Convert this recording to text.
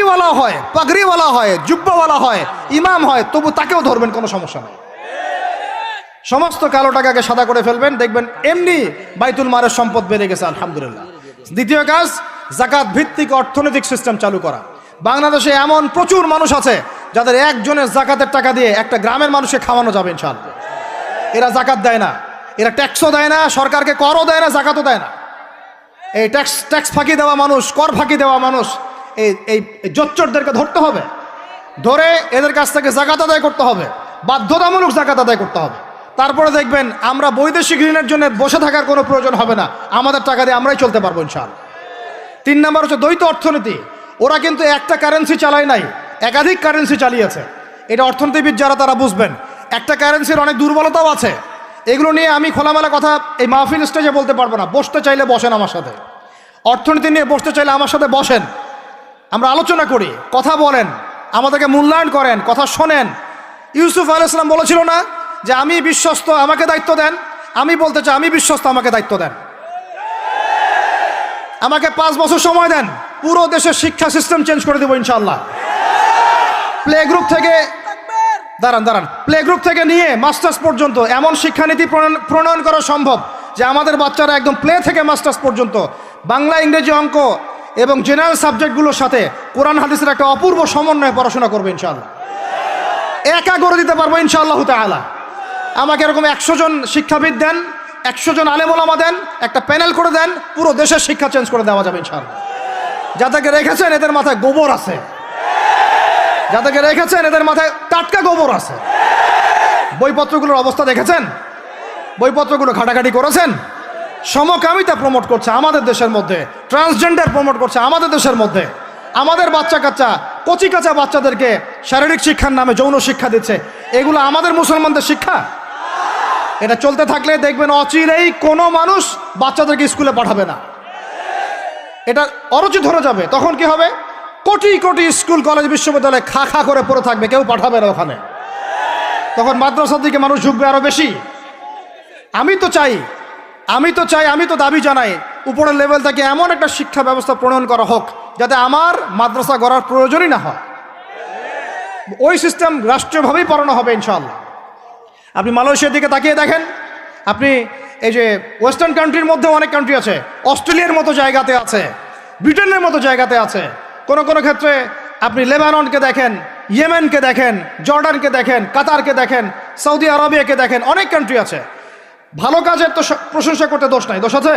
টুপিওয়ালা হয়, পাগড়িওয়ালা হয়, জুব্বাওয়ালা হয়, ইমাম হয়, তবু তাকেও ধরবেন, কোনো সমস্যা নেই। সমস্ত কালো টাকাকে সাদা করে ফেলবেন, দেখবেন এমনি বাইতুল মালের সম্পদ বেড়ে গেছে, আলহামদুলিল্লাহ। দ্বিতীয় কাজ, যাকাত ভিত্তিক অর্থনৈতিক সিস্টেম চালু করা। বাংলাদেশে এমন প্রচুর মানুষ আছে যাদের একজনের যাকাতের টাকা দিয়ে একটা গ্রামের মানুষকে খাওয়ানো যাবে ইনশাআল্লাহ। এরা যাকাত দেয় না, এরা ট্যাক্সও দেয় না, সরকারকে করও দেয় না, যাকাতও দেয় না। এই ট্যাক্স ফাঁকি দেওয়া মানুষ, কর ফাঁকি দেওয়া মানুষ, এই জোচ্চরদেরকে ধরতে হবে, ধরে এদের কাছ থেকে যাকাত আদায় করতে হবে, বাধ্যতামূলক যাকাত আদায় করতে হবে। তারপরে দেখবেন আমরা বৈদেশিক ঋণের জন্য বসে থাকার কোনো প্রয়োজন হবে না, আমাদের টাকা দিয়ে আমরাই চলতে পারবো ইনশাআল্লাহ। 3 নম্বর হচ্ছে দ্বৈত অর্থনীতি। ওরা কিন্তু একটা কারেন্সি চালায় নাই, একাধিক কারেন্সি চালিয়েছে। এটা অর্থনীতিবিদ যারা তারা বুঝবেন। একটা কারেন্সির অনেক দুর্বলতাও আছে, এগুলো নিয়ে আমি খোলামেলা কথা এই মাহফিল স্টেজে বলতে পারবো না। বসতে চাইলে বসেন আমার সাথে, অর্থনীতি নিয়ে বসতে চাইলে আমার সাথে বসেন, আমরা আলোচনা করি, কথা বলেন, আমাদেরকে মূল্যায়ন করেন, কথা শোনেন। ইউসুফ আলাইহিস সালাম বলেছিল না যে আমি বিশ্বস্ত, আমাকে দায়িত্ব দেন? আমি বলতে চাই আমি বিশ্বস্ত, আমাকে দায়িত্ব দেন। আমাকে 5 বছর সময় দেন, পুরো দেশের শিক্ষা সিস্টেম চেঞ্জ করে দেবো ইনশাআল্লাহ। প্লে গ্রুপ থেকে দাঁড়ান প্লে গ্রুপ থেকে নিয়ে মাস্টার্স পর্যন্ত এমন শিক্ষানীতি প্রণয়ন করা সম্ভব যে আমাদের বাচ্চারা একদম প্লে থেকে মাস্টার্স পর্যন্ত বাংলা, ইংরেজি, অঙ্ক এবং জেনারেল সাবজেক্টগুলোর সাথে কোরআন হাদিসের একটা অপূর্ব সমন্বয়ে পড়াশোনা করবে ইনশাআল্লাহ। একা করে দিতে পারবো ইনশাআল্লাহ তাআলা। আমাকে এরকম 100 জন শিক্ষাবিদ দেন, 100 জন আলেম ওলামা দেন, একটা প্যানেল করে দেন, পুরো দেশের শিক্ষা চেঞ্জ করে দেওয়া যাবে ইনশাআল্লাহ। যাদেরকে রেখেছেন এদের মাথায় গোবর আছে, যাদেরকে রেখেছেন এদের মাথায় টাটকা গোবর আছে। বইপত্রগুলোর অবস্থা দেখেছেন? বইপত্রগুলো ঘাটাঘাটি করেছেন? সমকামিতা প্রমোট করছে আমাদের দেশের মধ্যে, ট্রান্সজেন্ডার প্রমোট করছে আমাদের দেশের মধ্যে। আমাদের বাচ্চা কাচ্চা, কচি কাঁচা বাচ্চাদেরকে শারীরিক শিক্ষার নামে যৌন শিক্ষা দিচ্ছে। এগুলো আমাদের মুসলমানদের শিক্ষা? এটা চলতে থাকলে দেখবেন অচিরেই কোনো মানুষ বাচ্চাদেরকে স্কুলে পাঠাবে না, এটা অরুচি ধরে যাবে। তখন কি হবে? কোটি কোটি স্কুল, কলেজ, বিশ্ববিদ্যালয়ে খা খা করে পড়ে থাকবে, কেউ পাঠাবে না ওখানে। তখন মাদ্রাসার দিকে মানুষ ঝুঁকবে আরো বেশি। আমি তো দাবি জানাই উপরের লেভেল থেকে এমন একটা শিক্ষা ব্যবস্থা প্রণয়ন করা হোক যাতে আমার মাদ্রাসা গড়ার প্রয়োজনই না হয়। ওই সিস্টেম রাষ্ট্রীয়ভাবেই পড়ানো হবে ইনশাআল্লাহ। আপনি মালয়েশিয়ার দিকে তাকিয়ে দেখেন, আপনি এই যে ওয়েস্টার্ন কান্ট্রির মধ্যে অনেক কান্ট্রি আছে, অস্ট্রেলিয়ার মতো জায়গাতে আছে, ব্রিটেনের মতো জায়গাতে আছে, কোনো কোনো ক্ষেত্রে আপনি লেবাননকে দেখেন, ইয়েমেনকে দেখেন, জর্ডানকে দেখেন, কাতারকে দেখেন, সৌদি আরবিয়াকে দেখেন, অনেক কান্ট্রি আছে। ভালো কাজের তো প্রশংসা করতে দোষ নাই, দোষ আছে?